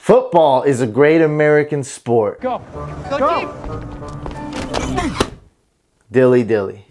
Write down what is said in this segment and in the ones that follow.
Football is a great American sport. Go. Go deep. Dilly dilly.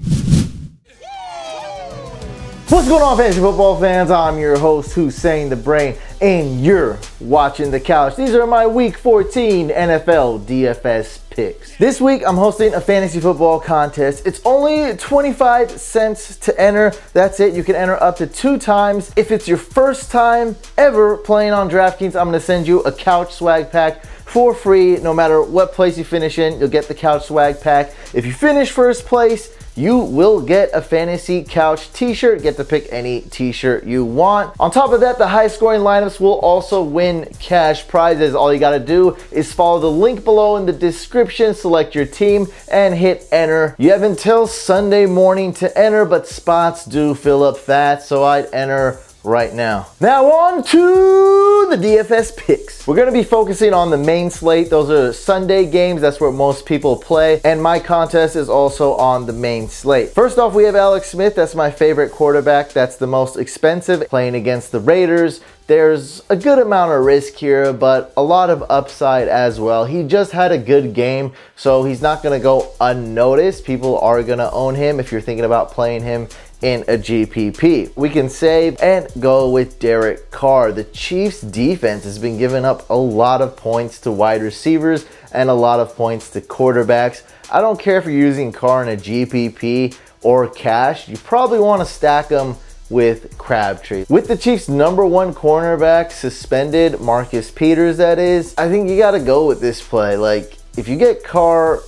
What's going on, fantasy football fans? I'm your host, Hussein the Brain, and you're watching The Couch. These are my Week 14 NFL DFS picks. This week, I'm hosting a fantasy football contest. It's only 25 cents to enter. That's it. You can enter up to 2 times. If it's your first time ever playing on DraftKings, I'm going to send you a Couch swag pack for free. No matter what place you finish in, you'll get the Couch swag pack. If you finish first place, you will get a Fantasy Couch t-shirt. Get to pick any t-shirt you want. On top of that, the high scoring lineups will also win cash prizes. All you gotta do is follow the link below in the description, select your team, and hit enter. You have until Sunday morning to enter, but spots do fill up fast, so I'd enter right now. Now on to the DFS picks. We're gonna be focusing on the main slate. Those are Sunday games. That's where most people play. And my contest is also on the main slate. First off, we have Alex Smith. That's my favorite quarterback. That's the most expensive, playing against the Raiders. There's a good amount of risk here, but a lot of upside as well. He just had a good game, so he's not gonna go unnoticed. People are gonna own him if you're thinking about playing him in a GPP. We can save and go with Derek Carr. The Chiefs defense has been giving up a lot of points to wide receivers and a lot of points to quarterbacks. I don't care if you're using Carr in a GPP or cash. You probably want to stack them with Crabtree. With the Chiefs' #1 cornerback suspended, Marcus Peters that is, I think you got to go with this play. Like, if you get Carr,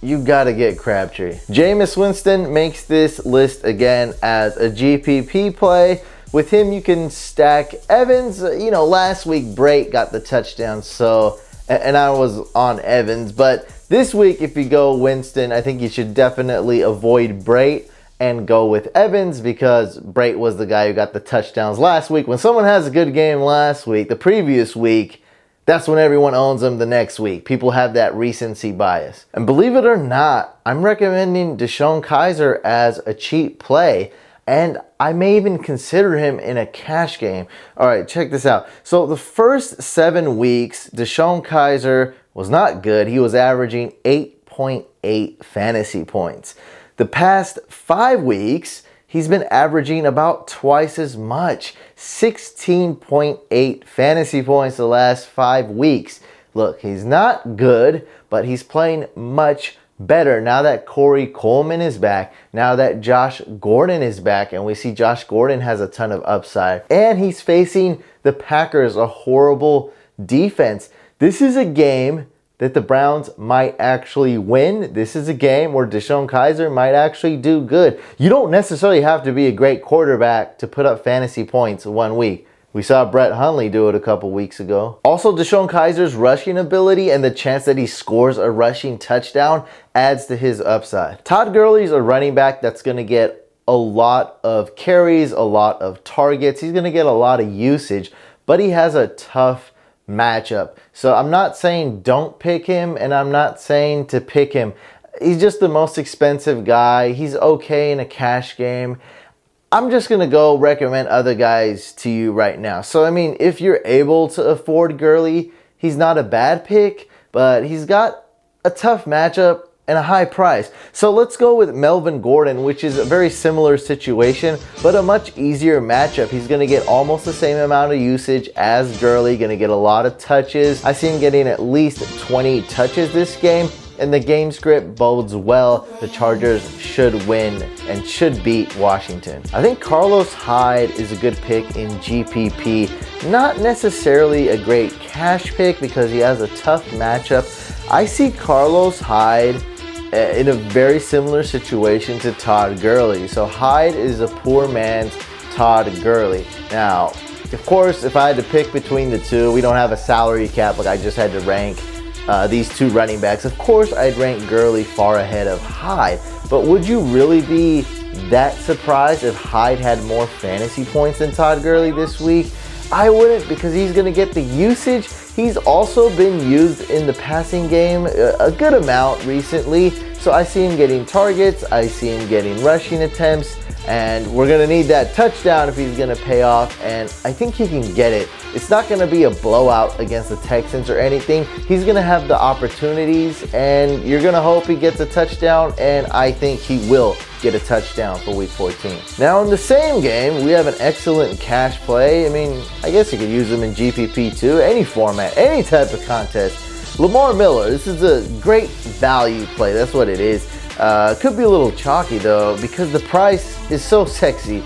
you gotta get Crabtree. Jameis Winston makes this list again as a GPP play. With him, you can stack Evans. You know, last week, Brate got the touchdown, so, and I was on Evans. But this week, if you go Winston, I think you should definitely avoid Brate and go with Evans, because Brate was the guy who got the touchdowns last week. When someone has a good game last week, the previous week, that's when everyone owns them the next week. People have that recency bias. And believe it or not, I'm recommending DeShone Kizer as a cheap play, and I may even consider him in a cash game. All right, check this out. So the first 7 weeks, DeShone Kizer was not good. He was averaging 8.8 fantasy points. The past 5 weeks, he's been averaging about twice as much, 16.8 fantasy points the last 5 weeks. Look, he's not good, but he's playing much better now that Corey Coleman is back, now that Josh Gordon is back, and we see Josh Gordon has a ton of upside. And he's facing the Packers, a horrible defense. This is a game that the Browns might actually win. This is a game where DeShone Kizer might actually do good. You don't necessarily have to be a great quarterback to put up fantasy points 1 week. We saw Brett Hundley do it a couple weeks ago. Also, DeShone Kizer's rushing ability and the chance that he scores a rushing touchdown adds to his upside. Todd Gurley's a running back that's gonna get a lot of carries, a lot of targets. He's gonna get a lot of usage, but he has a tough matchup. So I'm not saying don't pick him, and I'm not saying to pick him. He's just the most expensive guy. He's okay in a cash game. I'm just gonna go recommend other guys to you right now. So I mean, if you're able to afford Gurley, he's not a bad pick, but he's got a tough matchup and a high price. So let's go with Melvin Gordon, which is a very similar situation, but a much easier matchup. He's gonna get almost the same amount of usage as Gurley, gonna get a lot of touches. I see him getting at least 20 touches this game, and the game script bodes well. The Chargers should win and should beat Washington. I think Carlos Hyde is a good pick in GPP. Not necessarily a great cash pick because he has a tough matchup. I see Carlos Hyde in a very similar situation to Todd Gurley. So Hyde is a poor man's Todd Gurley. Now, of course, if I had to pick between the two, we don't have a salary cap, like I just had to rank these 2 running backs. Of course, I'd rank Gurley far ahead of Hyde, but would you really be that surprised if Hyde had more fantasy points than Todd Gurley this week? I wouldn't, because he's going to get the usage. He's also been used in the passing game a good amount recently. So I see him getting targets. I see him getting rushing attempts. And we're going to need that touchdown if he's going to pay off. And I think he can get it It's not going to be a blowout against the Texans or anything. He's going to have the opportunities, and you're going to hope he gets a touchdown, and I think he will get a touchdown for week 14. Now in the same game, we have an excellent cash play. I mean, I guess you could use them in GPP too, any format, any type of contest. Lamar Miller, this is a great value play, that's what it is. Could be a little chalky though, because the price is so sexy.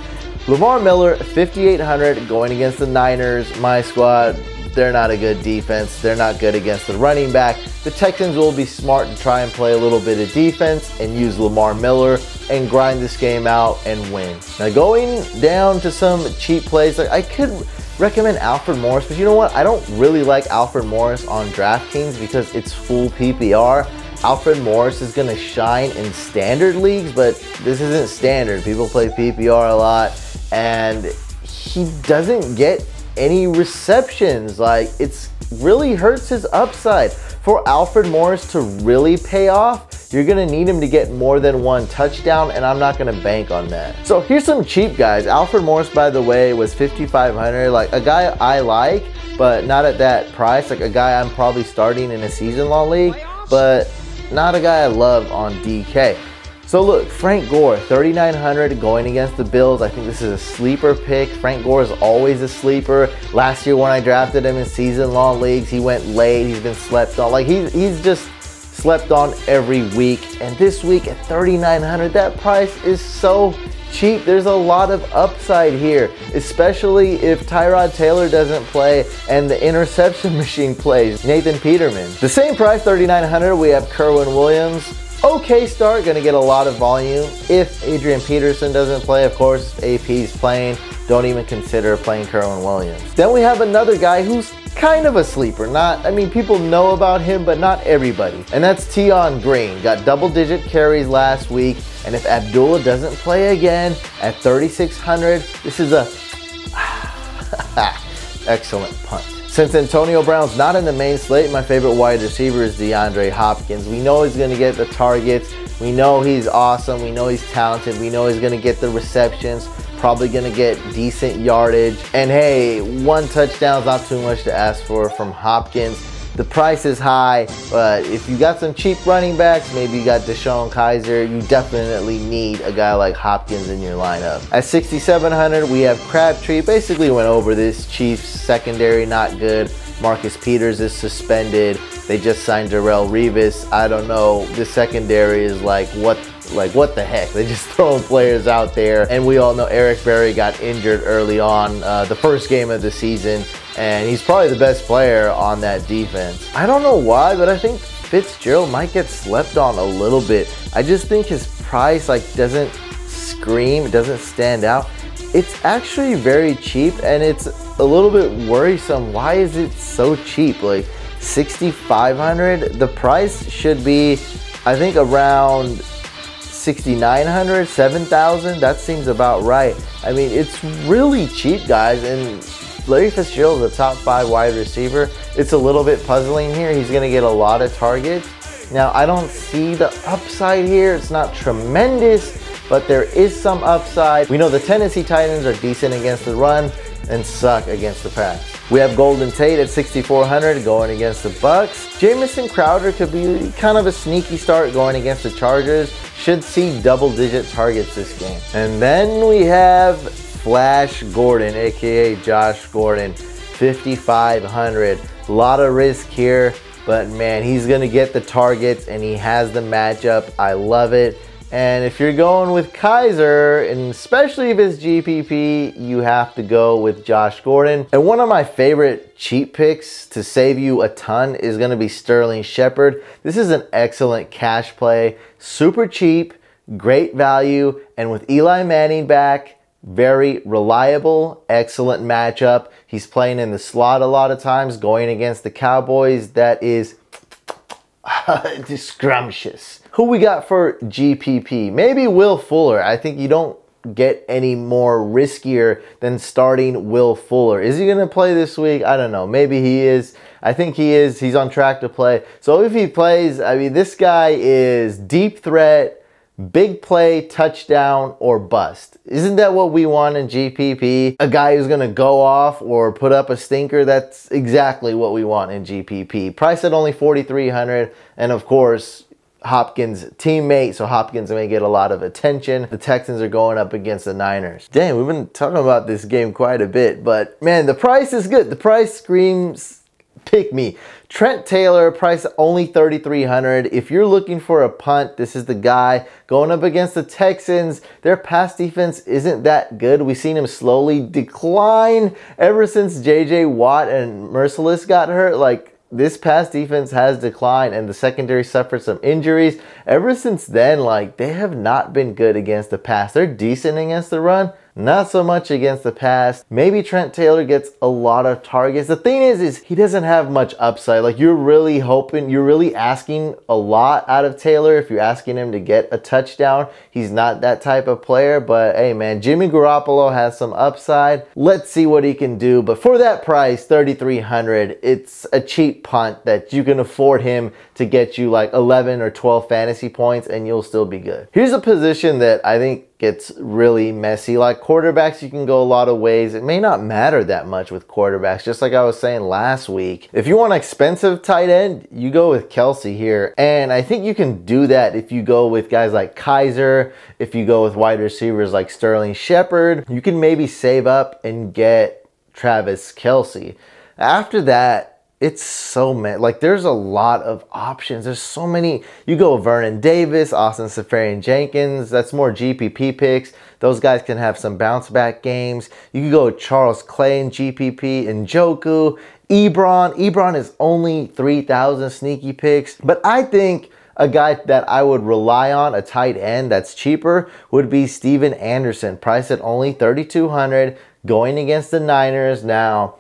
Lamar Miller, 5,800 going against the Niners, my squad. They're not a good defense. They're not good against the running back. The Texans will be smart to try and play a little bit of defense and use Lamar Miller and grind this game out and win. Now going down to some cheap plays, I could recommend Alfred Morris, but you know what? I don't really like Alfred Morris on DraftKings because it's full PPR. Alfred Morris is going to shine in standard leagues, but this isn't standard. People play PPR a lot, and he doesn't get any receptions. Like, it's really hurts his upside. For Alfred Morris to really pay off, you're going to need him to get more than one touchdown, and I'm not going to bank on that. So here's some cheap guys. Alfred Morris, by the way, was 5,500. Like, a guy I like, but not at that price. Like, a guy I'm probably starting in a season-long league, but not a guy I love on DK. So look, Frank Gore, 3,900 going against the Bills. I think this is a sleeper pick. Frank Gore is always a sleeper. Last year when I drafted him in season-long leagues, he went late. He's been slept on. Like, he's just slept on every week. And this week at 3,900, that price is so cheap. There's a lot of upside here, especially if Tyrod Taylor doesn't play and the interception machine plays, Nathan Peterman. The same price, 3,900, we have Kerwin Williams. Okay start, going to get a lot of volume. If Adrian Peterson doesn't play, of course, AP's playing. Don't even consider playing Kerwin Williams. Then we have another guy who's kind of a sleeper. I mean, people know about him, but not everybody. And that's Tion Green. Got double-digit carries last week. And if Abdullah doesn't play again at 3,600, this is a excellent punt. Since Antonio Brown's not in the main slate, my favorite wide receiver is DeAndre Hopkins. We know he's going to get the targets. We know he's awesome. We know he's talented. We know he's going to get the receptions. Probably going to get decent yardage. And hey, one touchdown's not too much to ask for from Hopkins. The price is high, but if you got some cheap running backs, maybe you got DeShone Kizer, you definitely need a guy like Hopkins in your lineup. At 6,700, we have Crabtree. Basically went over this. Chiefs secondary, not good. Marcus Peters is suspended. They just signed Darrelle Revis. I don't know. The secondary is like what the heck? They just throwing players out there. And we all know Eric Berry got injured early on the first game of the season, and he's probably the best player on that defense. I don't know why, but I think Fitzgerald might get slept on a little bit. I just think his price doesn't scream, it doesn't stand out. It's actually very cheap, and it's a little bit worrisome. Why is it so cheap? Like 6,500? The price should be, I think, around 6,900, 7,000. That seems about right. I mean, it's really cheap, guys, and Larry Fitzgerald is a top 5 wide receiver. It's a little bit puzzling here. He's going to get a lot of targets. Now, I don't see the upside here. It's not tremendous, but there is some upside. We know the Tennessee Titans are decent against the run and suck against the pass. We have Golden Tate at 6,400 going against the Bucks. Jamison Crowder could be kind of a sneaky start going against the Chargers. Should see double-digit targets this game. And then we have Flash Gordon, aka Josh Gordon, 5,500. A lot of risk here, but man, he's gonna get the targets and he has the matchup. I love it. And if you're going with Kizer, and especially if it's GPP, you have to go with Josh Gordon. And one of my favorite cheap picks to save you a ton is going to be Sterling Shepard. This is an excellent cash play, super cheap, great value, and with Eli Manning back, very reliable, excellent matchup. He's playing in the slot a lot of times, going against the Cowboys. That is scrumptious. Who we got for GPP? Maybe Will Fuller. I think you don't get any more riskier than starting Will Fuller. Is he going to play this week? I don't know. Maybe he is. I think he is. He's on track to play. So if he plays, I mean, this guy is deep threat, Big play, touchdown, or bust. Isn't that what we want in GPP? A guy who's gonna go off or put up a stinker? That's exactly what we want in GPP. Price at only 4,300, and of course, Hopkins' teammate, so Hopkins may get a lot of attention. The Texans are going up against the Niners. Dang, we've been talking about this game quite a bit, but man, the price is good. The price screams pick me. Trent Taylor, price only 3,300. If you're looking for a punt, this is the guy. Going up against the Texans, their pass defense isn't that good. We've seen him slowly decline ever since JJ Watt and Merciless got hurt. Like, this pass defense has declined, and the secondary suffered some injuries. Ever since then, like, they have not been good against the pass. They're decent against the run, not so much against the pass. Maybe Trent Taylor gets a lot of targets. The thing is he doesn't have much upside. Like, you're really hoping, you're really asking a lot out of Taylor if you're asking him to get a touchdown. He's not that type of player, but hey man, Jimmy Garoppolo has some upside. Let's see what he can do. But for that price, 3,300, it's a cheap punt that you can afford him to get you like 11 or 12 fantasy points and you'll still be good. Here's a position that I think gets really messy. Like quarterbacks, you can go a lot of ways. It may not matter that much with quarterbacks, just like I was saying last week. If you want an expensive tight end, you go with Kelsey here. And I think you can do that if you go with guys like Kaiser, if you go with wide receivers like Sterling Shepard. You can maybe save up and get Travis Kelsey. After that, it's so many, like there's a lot of options. There's so many. You go Vernon Davis, Austin Seferian-Jenkins, that's more GPP picks. Those guys can have some bounce back games. You can go with Charles Clay in GPP, and Njoku, Ebron. Ebron is only 3,000 sneaky picks, but I think a guy that I would rely on, a tight end that's cheaper, would be Steven Anderson, priced at only 3,200, going against the Niners. Now,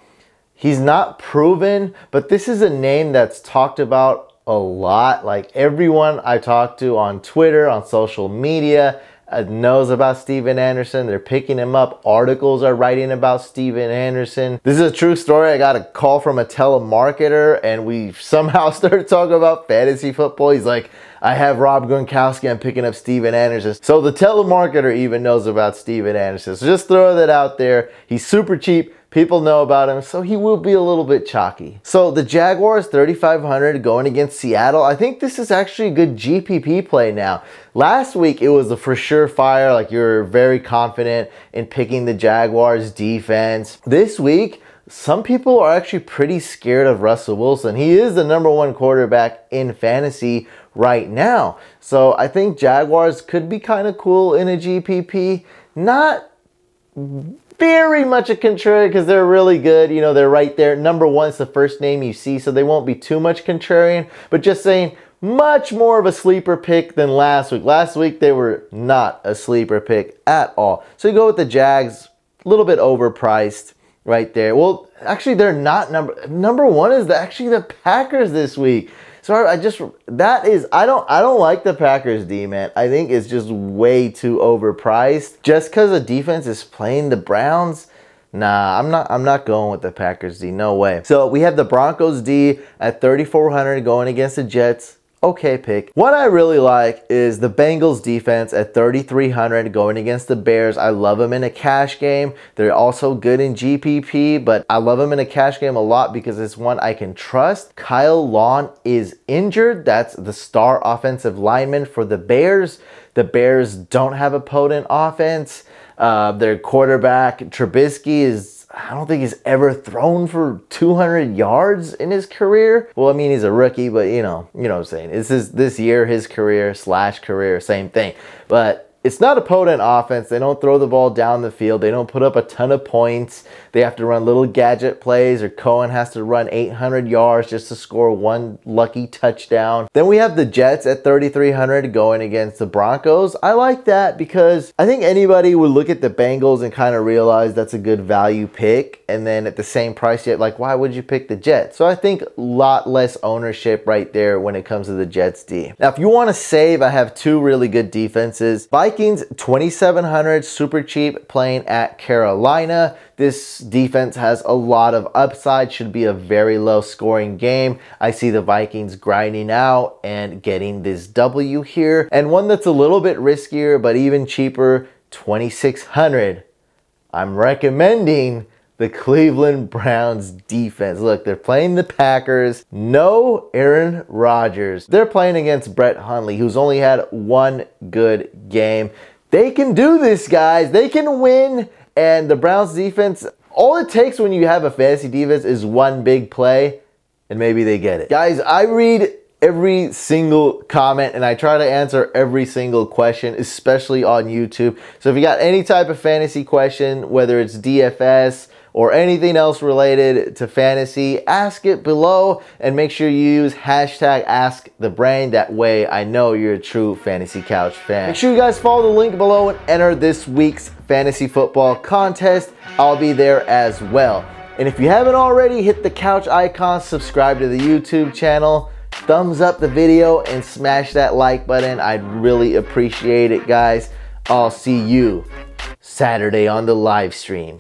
he's not proven, but this is a name that's talked about a lot. Like everyone I talk to on Twitter, on social media, knows about Steven Anderson. They're picking him up. Articles are writing about Steven Anderson. This is a true story. I got a call from a telemarketer and we somehow started talking about fantasy football. He's like, I have Rob Gronkowski, I'm picking up Steven Anderson. So the telemarketer even knows about Steven Anderson. So just throw that out there. He's super cheap. People know about him, so he will be a little bit chalky. So the Jaguars, 3,500 going against Seattle. I think this is actually a good GPP play now. Last week, it was a for sure fire. Like you're very confident in picking the Jaguars defense. This week, some people are actually pretty scared of Russell Wilson. He is the #1 quarterback in fantasy right now. So I think Jaguars could be kind of cool in a GPP. Not very much a contrarian because they're really good. You know, they're right there. #1 is the first name you see, so they won't be too much contrarian. But just saying, much more of a sleeper pick than last week. Last week, they were not a sleeper pick at all. So you go with the Jags, a little bit overpriced right there. Well, actually, they're not number one is actually the Packers this week. So I don't like the Packers D, man. I think it's just way too overpriced. Just because the defense is playing the Browns, nah, I'm not going with the Packers D. No way. So we have the Broncos D at 3,400 going against the Jets. Okay pick. What I really like is the Bengals defense at 3,300 going against the Bears. I love them in a cash game. They're also good in GPP, but I love them in a cash game a lot because it's one I can trust. Kyle Long is injured. That's the star offensive lineman for the Bears. The Bears don't have a potent offense. Their quarterback, Trubisky, I don't think he's ever thrown for 200 yards in his career. Well, I mean, he's a rookie, but you know what I'm saying. This year, his career / career, same thing. But it's not a potent offense. They don't throw the ball down the field. They don't put up a ton of points. They have to run little gadget plays, or Cohen has to run 800 yards just to score one lucky touchdown. Then we have the Jets at 3,300 going against the Broncos. I like that because I think anybody would look at the Bengals and kind of realize that's a good value pick. And then at the same price yet, like, why would you pick the Jets? So I think a lot less ownership right there when it comes to the Jets D. Now, if you want to save, I have two really good defenses. Vikings Vikings, 2,700, super cheap, playing at Carolina. This defense has a lot of upside, should be a very low scoring game. I see the Vikings grinding out and getting this W here. And one that's a little bit riskier, but even cheaper, 2,600. I'm recommending the Cleveland Browns defense. Look, they're playing the Packers. No Aaron Rodgers. They're playing against Brett Hundley, who's only had one good game. They can do this, guys. They can win. And the Browns defense, all it takes when you have a fantasy defense is one big play, and maybe they get it. Guys, I read every single comment and I try to answer every single question, especially on YouTube. So if you got any type of fantasy question, whether it's DFS or anything else related to fantasy, ask it below and make sure you use hashtag AskTheBrain. That way I know you're a true Fantasy Couch fan. Make sure you guys follow the link below and enter this week's fantasy football contest. I'll be there as well. And if you haven't already, hit the couch icon, subscribe to the YouTube channel, thumbs up the video, and smash that like button. I'd really appreciate it, guys. I'll see you Saturday on the live stream.